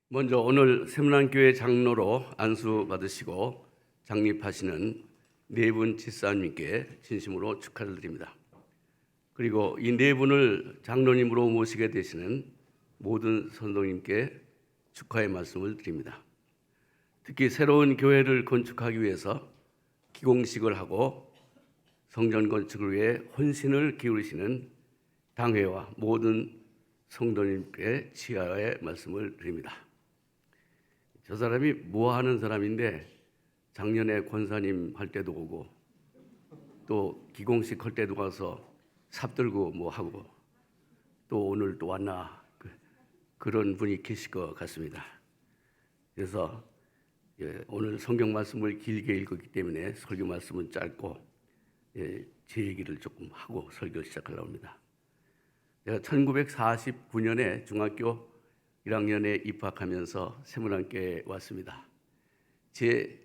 먼저 오늘 세문안교회 장로로 안수받으시고 장립하시는 네 분 집사님께 진심으로 축하를 드립니다. 그리고 이 네 분을 장로님으로 모시게 되시는 모든 선동님께 축하의 말씀을 드립니다. 특히 새로운 교회를 건축하기 위해서 기공식을 하고 성전 건축을 위해 헌신을 기울이시는 당회와 모든 성도님께 치하의 말씀을 드립니다. 저 사람이 뭐 하는 사람인데 작년에 권사님 할 때도 오고 또 기공식 할 때도 가서 삽 들고 뭐 하고 또 오늘 또 왔나 그런 분이 계실 것 같습니다. 그래서 오늘 성경 말씀을 길게 읽었기 때문에 설교 말씀은 짧고 제 얘기를 조금 하고 설교 시작하려고 합니다. 제가 1949년에 중학교 1학년에 입학하면서 세문안교회에 왔습니다. 제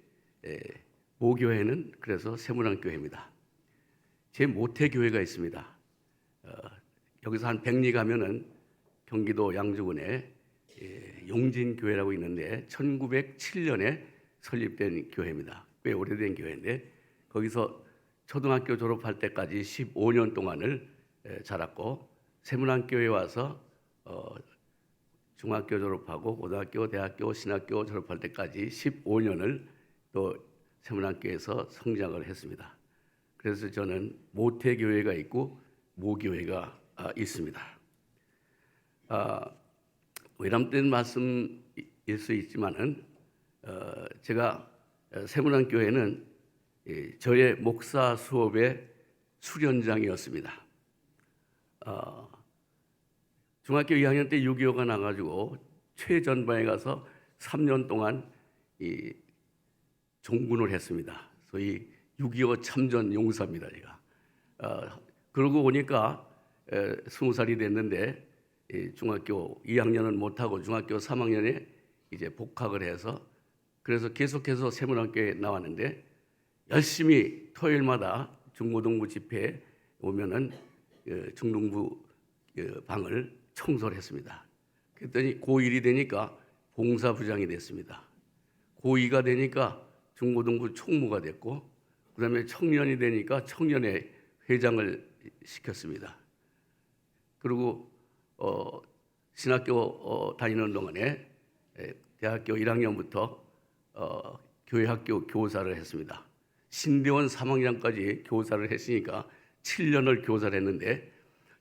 모교회는 그래서 세문안교회입니다. 제 모태교회가 있습니다. 여기서 한 100리 가면은 경기도 양주군에 용진교회라고 있는데 1907년에 설립된 교회입니다. 꽤 오래된 교회인데 거기서 초등학교 졸업할 때까지 15년 동안을 자랐고 세문안교회에 와서 중학교 졸업하고 고등학교, 대학교, 신학교 졸업할 때까지 15년을 또 세문안교회에서 성장을 했습니다. 그래서 저는 모태교회가 있고 모교회가 있습니다. 외람된 말씀일 수 있지만은 제가 세문안교회는 저의 목사 수업의 수련장이었습니다. 중학교 2학년 때 6.25가 나가지고 최전방에 가서 3년 동안 이 종군을 했습니다. 소위 6.25 참전 용사입니다, 제가. 그러고 보니까 20살이 됐는데 중학교 2학년은 못하고 중학교 3학년에 이제 복학을 해서 그래서 계속해서 세문안교회에 나왔는데 열심히 토요일마다 중고등부 집회에 오면은 중등부 방을 청소를 했습니다. 그랬더니 고1이 되니까 봉사부장이 됐습니다. 고2가 되니까 중고등부 총무가 됐고 그다음에 청년이 되니까 청년회 회장을 시켰습니다. 그리고 신학교 다니는 동안에 대학교 1학년부터 교회학교 교사를 했습니다. 신대원 3학년까지 교사를 했으니까 7년을 교사를 했는데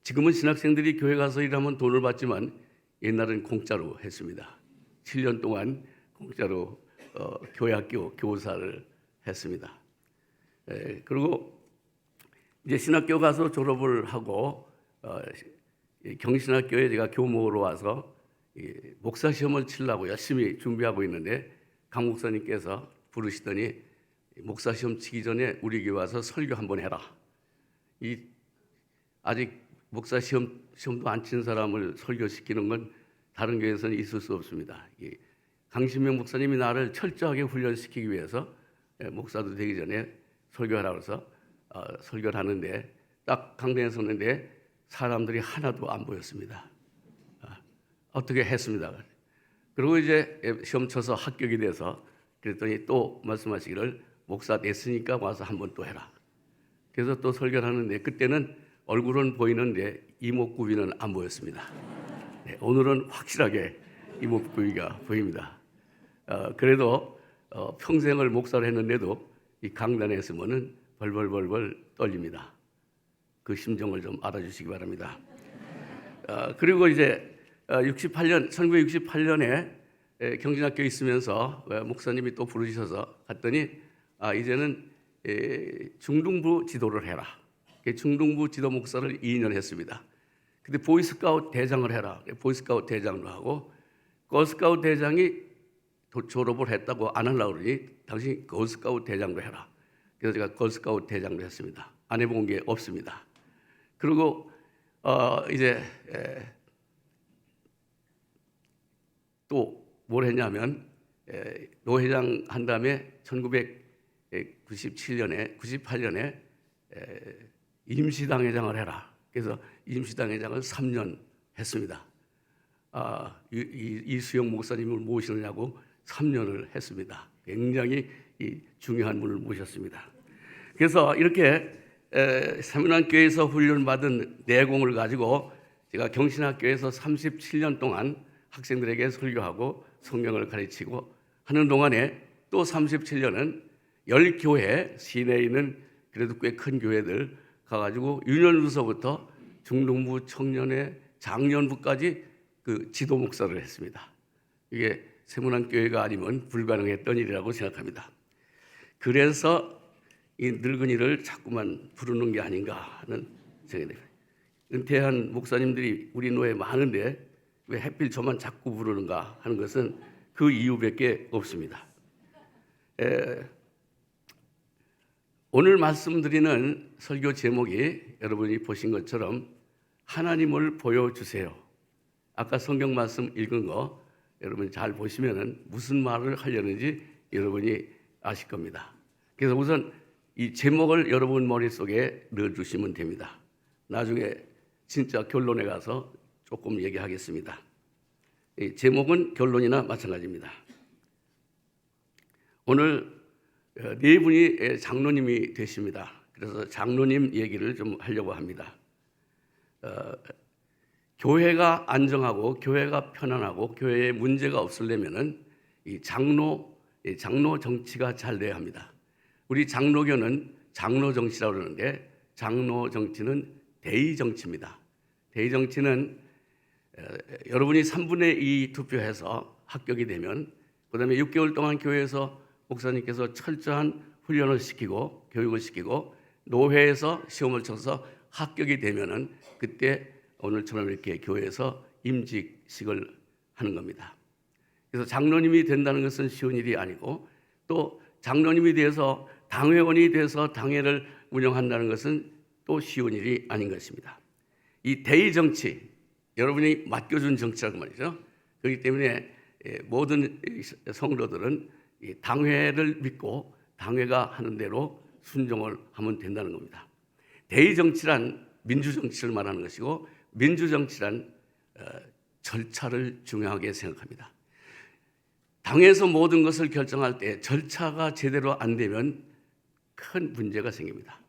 지금은 신학생들이 교회 가서 일하면 돈을 받지만 옛날엔 공짜로 했습니다. 7년 동안 공짜로 교회학교 교사를 했습니다. 그리고 이제 신학교 가서 졸업을 하고 경신학교에 제가 교목으로 와서 목사 시험을 치려고 열심히 준비하고 있는데 강 목사님께서 부르시더니 목사 시험 치기 전에 우리 교회 와서 설교 한번 해라. 아직 목사 시험도 안 친 사람을 설교시키는 건 다른 교회에서는 있을 수 없습니다. 강신명 목사님이 나를 철저하게 훈련시키기 위해서 목사도 되기 전에 설교하라고 해서 설교를 하는데 딱 강단에 섰는데 사람들이 하나도 안 보였습니다. 어떻게 했습니다. 그리고 이제 시험 쳐서 합격이 돼서 그랬더니 또 말씀하시기를 목사 됐으니까 와서 한번 또 해라. 그래서 또 설교를 하는데 그때는 얼굴은 보이는데 이목구비는 안 보였습니다. 네, 오늘은 확실하게 이목구비가 보입니다. 그래도 평생을 목사를 했는데도 이 강단에 있으면은 벌벌벌벌 떨립니다. 그 심정을 좀 알아주시기 바랍니다. 그리고 이제 1968년에 경신학교에 있으면서 목사님이 또 부르셔서 갔더니 이제는 중등부 지도를 해라. 중등부 지도 목사를 2년 했습니다. 근데 보이스카우트 대장을 해라. 보이스카우트 대장도 하고 걸스카우트 대장이 졸업을 했다고 안 하려고 그러니 당신 걸스카우트 대장도 해라. 그래서 제가 걸스카우트 대장도 했습니다. 안 해본 게 없습니다. 그리고 이제 또 뭘 했냐면 노회장 한 다음에 1998년에 임시당회장을 해라. 그래서 임시당회장을 3년 했습니다. 이수영 목사님을 모시느냐고 3년을 했습니다. 굉장히 중요한 분을 모셨습니다. 그래서 이렇게 세문안교회에서 훈련받은 내공을 가지고 제가 경신학교에서 37년 동안 학생들에게 설교하고 성경을 가르치고 하는 동안에 또 37년은 10교회 시내에 있는 그래도 꽤 큰 교회들 가가지고 유년부서부터 중등부, 청년회, 장년부까지 그 지도 목사를 했습니다. 이게 세문안교회가 아니면 불가능했던 일이라고 생각합니다. 그래서 이 늙은이를 자꾸만 부르는 게 아닌가 하는 생각이 듭니다. 은퇴한 목사님들이 우리 노에 많은데 왜 하필 저만 자꾸 부르는가 하는 것은 그 이유밖에 없습니다. 오늘 말씀드리는 설교 제목이 여러분이 보신 것처럼 하나님을 보여주세요. 아까 성경 말씀 읽은 거 여러분 잘 보시면은 무슨 말을 하려는지 여러분이 아실 겁니다. 그래서 우선 이 제목을 여러분 머릿속에 넣어주시면 됩니다. 나중에 진짜 결론에 가서 조금 얘기하겠습니다. 이 제목은 결론이나 마찬가지입니다. 오늘 네 분이 장로님이 되십니다. 그래서 장로님 얘기를 좀 하려고 합니다. 교회가 안정하고 교회가 편안하고 교회에 문제가 없으려면은 이 장로 정치가 잘 돼야 합니다. 우리 장로교는 장로 정치라고 그러는데 장로 정치는 대의 정치입니다. 대의 정치는 여러분이 3분의 2 투표해서 합격이 되면 그다음에 6개월 동안 교회에서 목사님께서 철저한 훈련을 시키고 교육을 시키고 노회에서 시험을 쳐서 합격이 되면은 그때 오늘처럼 이렇게 교회에서 임직식을 하는 겁니다. 그래서 장로님이 된다는 것은 쉬운 일이 아니고 또 장로님이 돼서 당회원이 돼서 당회를 운영한다는 것은 또 쉬운 일이 아닌 것입니다. 이 대의 정치, 여러분이 맡겨준 정치라고 말이죠. 그렇기 때문에 모든 성도들은 당회를 믿고 당회가 하는 대로 순종을 하면 된다는 겁니다. 대의 정치란 민주정치를 말하는 것이고 민주정치란 절차를 중요하게 생각합니다. 당에서 모든 것을 결정할 때 절차가 제대로 안 되면 큰 문제가 생깁니다.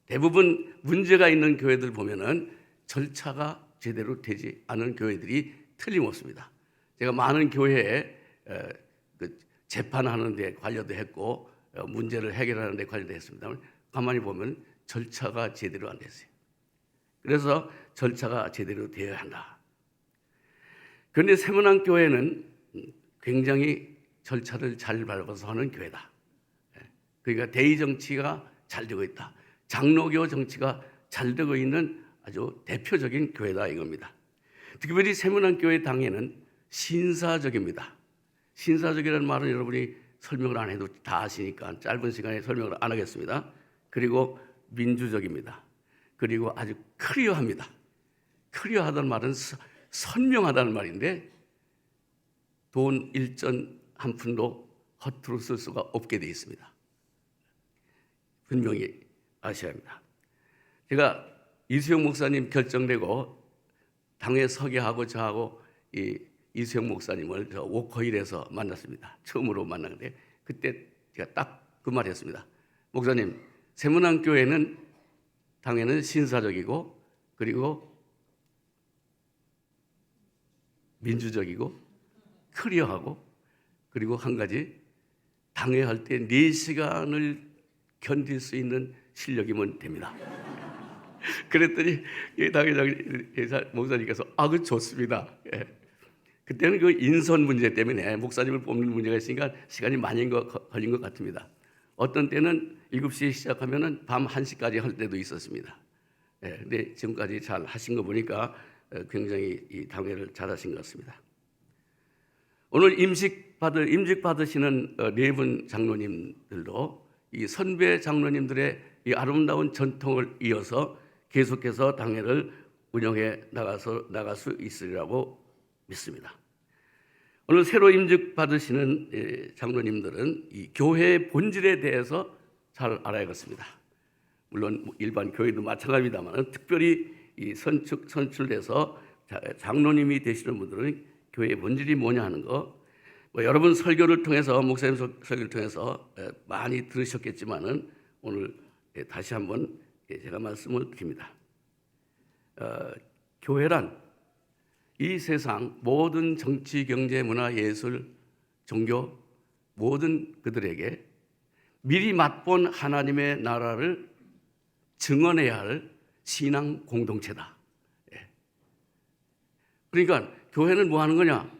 대부분 문제가 있는 교회들 보면은 절차가 제대로 되지 않은 교회들이 틀림없습니다. 제가 많은 교회에 재판하는 데 관여도 했고 문제를 해결하는 데 관여도 했습니다만 가만히 보면 절차가 제대로 안 됐어요. 그래서 절차가 제대로 되어야 한다. 그런데 세문안교회는 굉장히 절차를 잘 밟아서 하는 교회다. 그러니까 대의 정치가 잘 되고 있다. 장로교 정치가 잘 되고 있는 아주 대표적인 교회다 이겁니다. 특별히 세문안교회 당회는 신사적입니다. 신사적이라는 말은 여러분이 설명을 안 해도 다 아시니까 짧은 시간에 설명을 안 하겠습니다. 그리고 민주적입니다. 그리고 아주 클리어합니다. 클리어하다는 말은 선명하다는 말인데 돈 일전 한 푼도 허투루 쓸 수가 없게 되어 있습니다. 분명히 아셔야 합니다. 제가 이수영 목사님 결정되고 당에 서게 하고 저하고 이수영 목사님을 저 워커힐에서 만났습니다. 처음으로 만났는데 그때 제가 딱 그 말 했습니다. 목사님, 세문안교회는 당에는 신사적이고 그리고 민주적이고 클리어하고 그리고 한 가지 당회할 때 4시간을 견딜 수 있는 실력이면 됩니다. 그랬더니 당회장 목사님께서 그 좋습니다. 예. 그때는 그 인선 문제 때문에 목사님을 뽑는 문제가 있으니까 시간이 많이 걸린 것 같습니다. 어떤 때는 7시에 시작하면은 밤 1시까지 할 때도 있었습니다. 예. 근데 지금까지 잘 하신 거 보니까 굉장히 이 당회를 잘 하신 것 같습니다. 오늘 임직 받으시는 4분 장로님들도 이 선배 장로님들의 이 아름다운 전통을 이어서 계속해서 당회를 운영해 나갈 수 있으리라고 믿습니다. 오늘 새로 임직 받으시는 장로님들은 이 교회의 본질에 대해서 잘 알아야겠습니다. 물론 일반 교회도 마찬가지입니다만 특별히 이 선출돼서 장로님이 되시는 분들은 교회의 본질이 뭐냐 하는 거, 여러분 설교를 통해서 목사님 설교를 통해서 많이 들으셨겠지만은 오늘 다시 한번 제가 말씀을 드립니다. 교회란 이 세상 모든 정치, 경제, 문화, 예술, 종교 모든 그들에게 미리 맛본 하나님의 나라를 증언해야 할 신앙 공동체다. 그러니까 교회는 뭐 하는 거냐?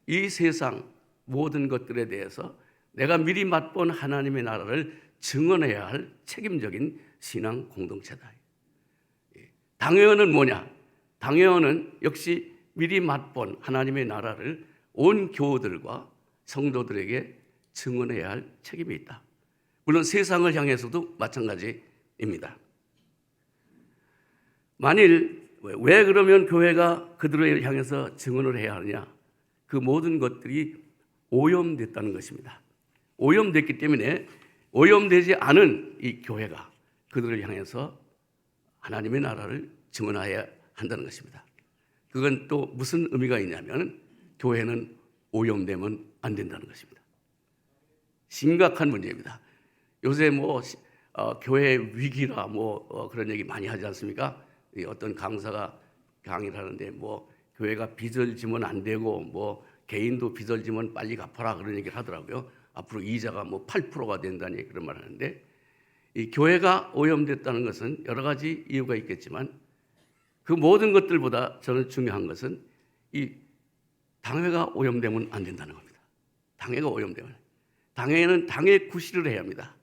이 세상 모든 것들에 대해서 내가 미리 맛본 하나님의 나라를 증언해야 할 책임적인 신앙 공동체다. 당회원은 뭐냐? 당회원은 역시 미리 맛본 하나님의 나라를 온 교우들과 성도들에게 증언해야 할 책임이 있다. 물론 세상을 향해서도 마찬가지입니다. 만일 왜 그러면 교회가 그들을 향해서 증언을 해야 하느냐? 그 모든 것들이 오염됐다는 것입니다. 오염됐기 때문에 오염되지 않은 이 교회가 그들을 향해서 하나님의 나라를 증언해야 한다는 것입니다. 그건 또 무슨 의미가 있냐면 교회는 오염되면 안 된다는 것입니다. 심각한 문제입니다. 요새 교회 위기라 그런 얘기 많이 하지 않습니까? 어떤 강사가 강의를 하는데 교회가 빚을 지면 안 되고 개인도 빚을 지면 빨리 갚아라 그런 얘기를 하더라고요. 앞으로 이자가 8%가 된다니 그런 말 하는데, 이 교회가 오염됐다는 것은 여러 가지 이유가 있겠지만 그 모든 것들보다 저는 중요한 것은 이 당회가 오염되면 안 된다는 겁니다. 당회가 오염되면, 당회는 당회 구실을 해야 합니다.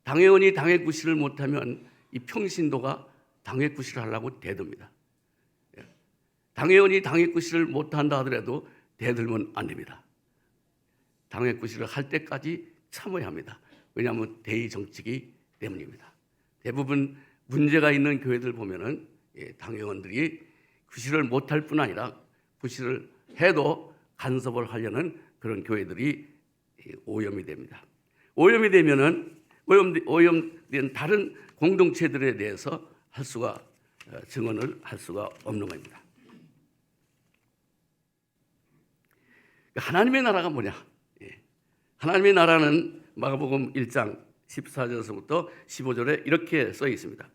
당회원이 당회 구실을 못하면 이 평신도가 당회 구실을 하려고 대듭니다. 당회원이 당회 구실을 못한다 하더라도 대들면 안 됩니다. 당회 구실을 할 때까지 참아야 합니다. 왜냐하면 대의 정치이기 때문입니다. 대부분 문제가 있는 교회들 보면은 당회원들이 구실을 못할 뿐 아니라 구실을 해도 간섭을 하려는 그런 교회들이 오염이 됩니다. 오염이 되면은 오염된 다른 공동체들에 대해서 증언을 할 수가 없는 겁니다. 하나님의 나라가 뭐냐? 하나님의 나라는 마가복음 1장 14절에서부터 15절에 이렇게 써 있습니다.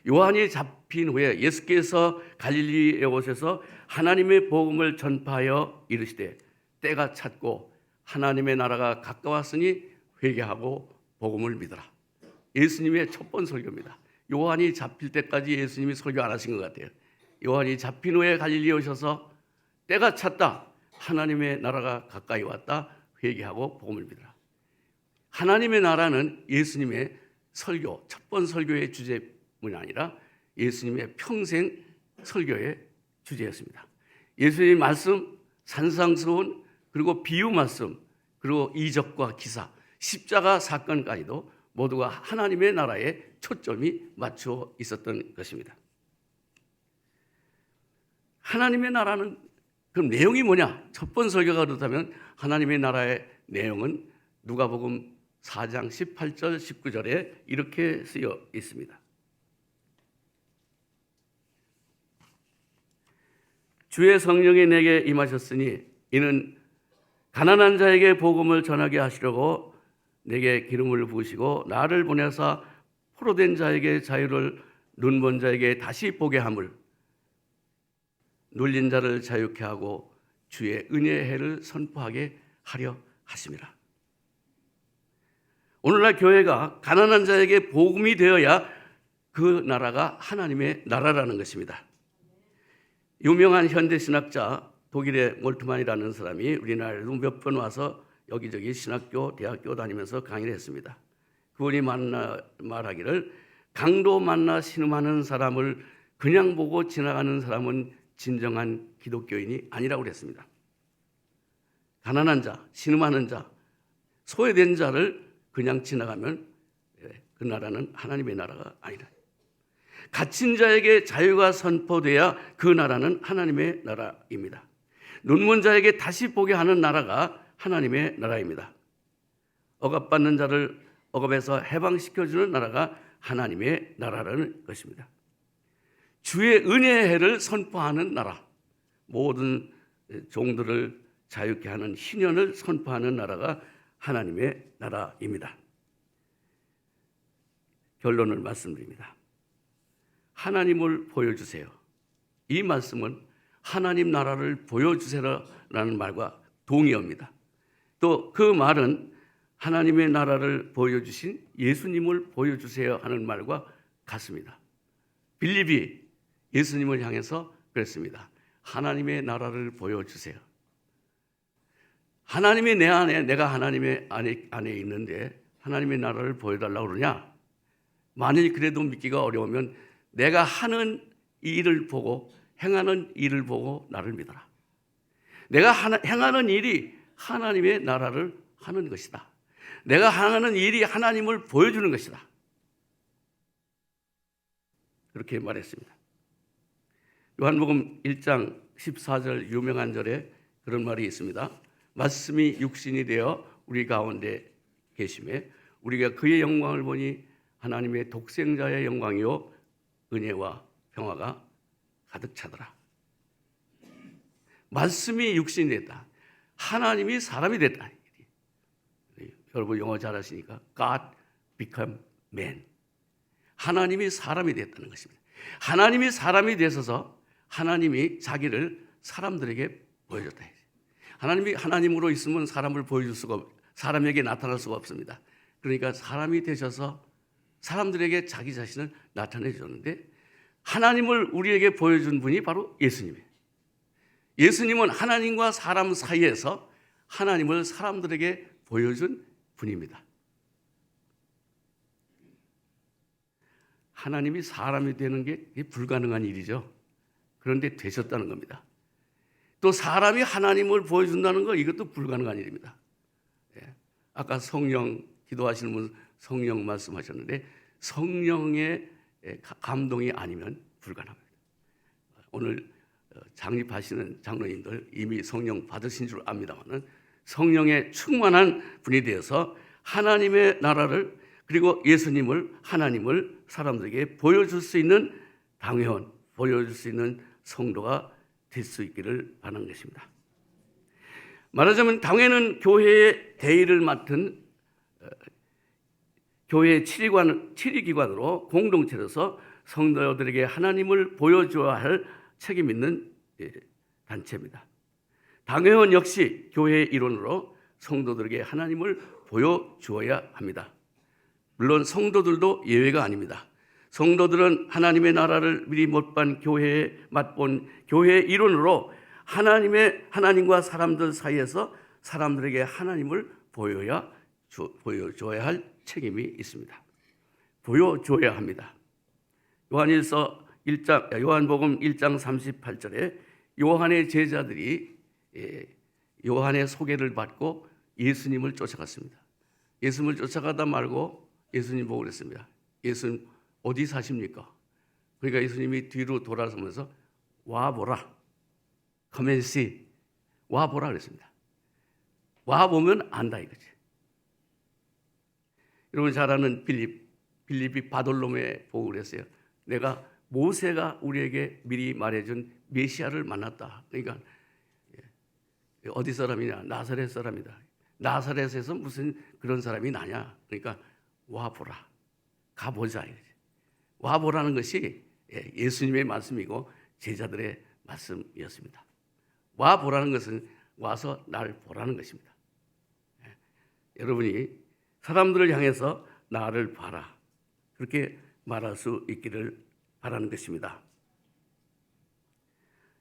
요한이 잡힌 후에 예수께서 갈릴리에 오셔서 하나님의 복음을 전파하여 이르시되 때가 찼고 하나님의 나라가 가까웠으니 회개하고 복음을 믿어라. 예수님의 첫 번 설교입니다. 요한이 잡힐 때까지 예수님이 설교 안 하신 것 같아요. 요한이 잡힌 후에 갈릴리에 오셔서 때가 찼다. 하나님의 나라가 가까이 왔다. 회개하고 복음을 믿어라. 하나님의 나라는 예수님의 설교, 첫 번 설교의 주제뿐이 아니라 예수님의 평생 설교의 주제였습니다. 예수님의 말씀, 산상수훈, 그리고 비유 말씀, 그리고 이적과 기사, 십자가 사건까지도 모두가 하나님의 나라에 초점이 맞춰 있었던 것입니다. 하나님의 나라는 그럼 내용이 뭐냐? 첫 번 설교가 그렇다면 하나님의 나라의 내용은 누가복음 4장 18절 19절에 이렇게 쓰여 있습니다. 주의 성령이 내게 임하셨으니 이는 가난한 자에게 복음을 전하게 하시려고 내게 기름을 부으시고 나를 보내사 포로된 자에게 자유를, 눈먼 자에게 다시 보게 함을, 눌린 자를 자유케 하고 주의 은혜의 해를 선포하게 하려 하심이라. 오늘날 교회가 가난한 자에게 복음이 되어야 그 나라가 하나님의 나라라는 것입니다. 유명한 현대신학자 독일의 몰트만이라는 사람이 우리나라에도 몇 번 와서 여기저기 신학교, 대학교 다니면서 강의를 했습니다. 그분이 말하기를 강도 만나 신음하는 사람을 그냥 보고 지나가는 사람은 진정한 기독교인이 아니라고 그랬습니다. 가난한 자, 신음하는 자, 소외된 자를 그냥 지나가면 그 나라는 하나님의 나라가 아니라, 갇힌 자에게 자유가 선포돼야 그 나라는 하나님의 나라입니다. 눈먼 자에게 다시 보게 하는 나라가 하나님의 나라입니다. 억압받는 자를 억압에서 해방시켜주는 나라가 하나님의 나라라는 것입니다. 주의 은혜의 해를 선포하는 나라, 모든 종들을 자유케 하는 희년을 선포하는 나라가 하나님의 나라입니다. 결론을 말씀드립니다. 하나님을 보여주세요. 이 말씀은 하나님 나라를 보여주세요라는 말과 동의어입니다. 또 그 말은 하나님의 나라를 보여주신 예수님을 보여주세요 하는 말과 같습니다. 빌립이 예수님을 향해서 그랬습니다. 하나님의 나라를 보여주세요. 하나님이 내 안에, 내가 하나님의 안에 있는데 하나님의 나라를 보여달라고 그러냐? 만일 그래도 믿기가 어려우면 내가 하는 일을 보고 행하는 일을 보고 나를 믿어라. 내가 행하는 일이 하나님의 나라를 하는 것이다. 내가 하는 일이 하나님을 보여주는 것이다. 그렇게 말했습니다. 요한복음 1장 14절 유명한 절에 그런 말이 있습니다. 말씀이 육신이 되어 우리 가운데 계심에 우리가 그의 영광을 보니 하나님의 독생자의 영광이요 은혜와 평화가 가득 차더라. 말씀이 육신이 됐다. 하나님이 사람이 됐다. 여러분 영어 잘하시니까 God become man. 하나님이 사람이 됐다는 것입니다. 하나님이 사람이 되셔서 하나님이 자기를 사람들에게 보여줬다. 하나님이 하나님으로 있으면 사람을 보여줄 수가 사람에게 나타날 수가 없습니다. 그러니까 사람이 되셔서 사람들에게 자기 자신을 나타내 줬는데 하나님을 우리에게 보여준 분이 바로 예수님이에요. 예수님은 하나님과 사람 사이에서 하나님을 사람들에게 보여준 분입니다. 하나님이 사람이 되는 게 불가능한 일이죠. 그런데 되셨다는 겁니다. 또 사람이 하나님을 보여준다는 거 이것도 불가능한 일입니다. 아까 성령 기도하시는 분 성령 말씀하셨는데 성령의 감동이 아니면 불가능합니다. 오늘 장립하시는 장로님들 이미 성령 받으신 줄 압니다만은 성령의 충만한 분이 되어서 하나님의 나라를 그리고 예수님을 하나님을 사람들에게 보여줄 수 있는 당회원, 보여줄 수 있는 성도가 될 수 있기를 바라는 것입니다. 말하자면 당회는 교회의 대의를 맡은 교회의 치리기관으로 공동체로서 성도들에게 하나님을 보여줘야 할 책임 있는 단체입니다. 당회원 역시 교회의 일원으로 성도들에게 하나님을 보여주어야 합니다. 물론 성도들도 예외가 아닙니다. 성도들은 하나님의 나라를 미리 못 본 교회에 맛본 교회의 일원으로 하나님과 사람들 사이에서 사람들에게 하나님을 보여줘야 할 책임이 있습니다. 보여줘야 합니다. 요한복음 1장 38절에 요한의 제자들이 요한의 소개를 받고 예수님을 쫓아갔습니다. 예수님을 쫓아가다 말고 예수님 보고 그랬습니다. 예수님 어디 사십니까? 그러니까 예수님이 뒤로 돌아서면서 와보라. Come and see. 와보라 그랬습니다. 와보면 안다 이거지. 여러분 잘 아는 빌립이 바돌로메 보고 그랬어요. 내가 모세가 우리에게 미리 말해준 메시아를 만났다. 그러니까 어디 사람이냐? 나사렛 사람이다. 나사렛에서 무슨 그런 사람이 나냐? 그러니까 와보라. 가보자. 와보라는 것이 예수님의 말씀이고 제자들의 말씀이었습니다. 와보라는 것은 와서 날 보라는 것입니다. 여러분이 사람들을 향해서 나를 봐라. 그렇게 말할 수 있기를 바라는 것입니다.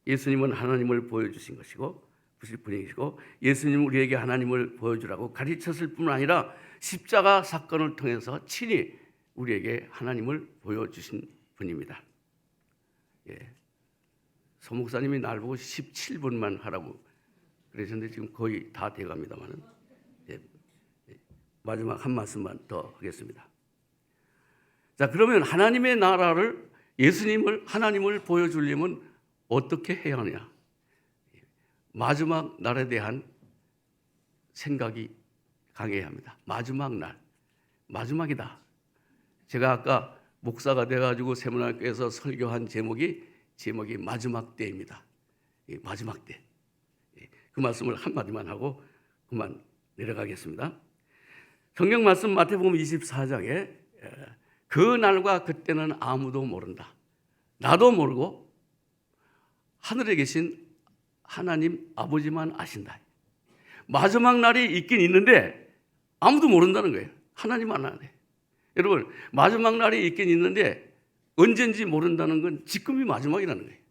예수님은 하나님을 보여주신 것이고 부실 분이시고 예수님은 우리에게 하나님을 보여주라고 가르쳤을 뿐 아니라 십자가 사건을 통해서 친히 우리에게 하나님을 보여주신 분입니다. 서 목사님이 날 보고 17분만 하라고 그러셨는데 지금 거의 다 돼갑니다만 마지막 한 말씀만 더 하겠습니다. 자, 그러면 하나님의 나라를 예수님을 하나님을 보여주려면 어떻게 해야 하느냐? 마지막 날에 대한 생각이 강해야 합니다. 마지막 날, 마지막이다. 제가 아까 목사가 돼가지고 세문학교에서 설교한 제목이 마지막 때입니다. 마지막 때. 그 말씀을 한마디만 하고 그만 내려가겠습니다. 성경 말씀 마태복음 24장에 그 날과 그때는 아무도 모른다. 나도 모르고 하늘에 계신 하나님 아버지만 아신다. 마지막 날이 있긴 있는데 아무도 모른다는 거예요. 하나님만 아네. 여러분, 마지막 날이 있긴 있는데 언젠지 모른다는 건 지금이 마지막이라는 거예요.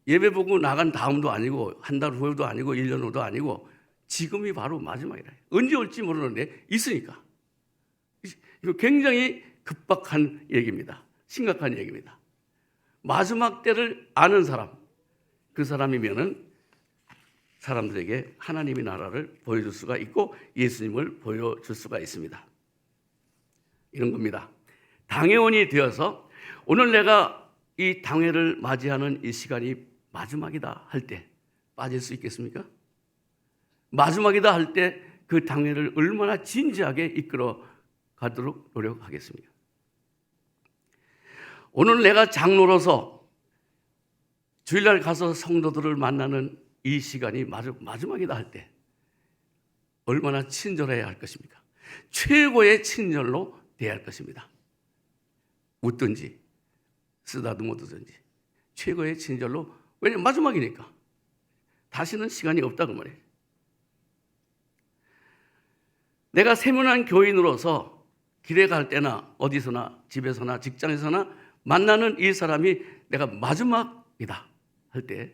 예배 보고 나간 다음도 아니고 한 달 후에도 아니고 1년 후도 아니고 지금이 바로 마지막이라. 언제 올지 모르는데 있으니까. 이거 굉장히 급박한 얘기입니다. 심각한 얘기입니다. 마지막 때를 아는 사람, 그 사람이면은 사람들에게 하나님의 나라를 보여줄 수가 있고 예수님을 보여줄 수가 있습니다. 이런 겁니다. 당회원이 되어서 오늘 내가 이 당회를 맞이하는 이 시간이 마지막이다 할 때 빠질 수 있겠습니까? 마지막이다 할 때 그 당회를 얼마나 진지하게 이끌어 가도록 노력하겠습니까? 오늘 내가 장로로서 주일날 가서 성도들을 만나는 이 시간이 마지막이다 할 때 얼마나 친절해야 할 것입니까? 최고의 친절로 대할 것입니다. 웃든지 쓰다듬어두든지 최고의 친절로. 왜냐면 마지막이니까. 다시는 시간이 없다고 말이에요. 내가 세문안 교인으로서 길에 갈 때나 어디서나 집에서나 직장에서나 만나는 이 사람이 내가 마지막이다 할 때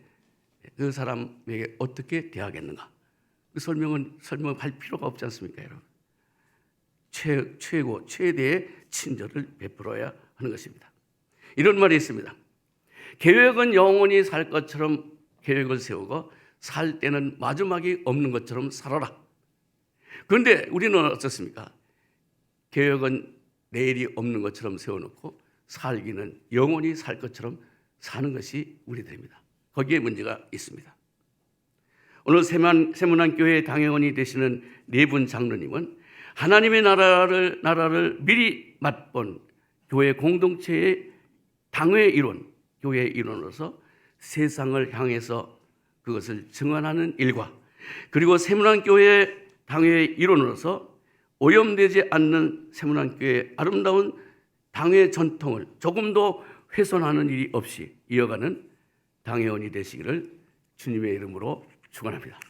그 사람에게 어떻게 대하겠는가? 그 설명할 필요가 없지 않습니까, 여러분? 최대의 친절을 베풀어야 하는 것입니다. 이런 말이 있습니다. 계획은 영원히 살 것처럼 계획을 세우고 살 때는 마지막이 없는 것처럼 살아라. 그런데 우리는 어떻습니까? 계획은 내일이 없는 것처럼 세워놓고 살기는 영원히 살 것처럼 사는 것이 우리들입니다. 거기에 문제가 있습니다. 오늘 세문안 교회 당회원이 되시는 네 분 장로님은 하나님의 나라를 미리 맛본 교회 공동체의 당회 일원, 교회 일원으로서 세상을 향해서 그것을 증언하는 일과 그리고 세문안 교회 당회 일원으로서 오염되지 않는 세문안 교회의 아름다운 당회 전통을 조금도 훼손하는 일이 없이 이어가는 당회원이 되시기를 주님의 이름으로 축원합니다.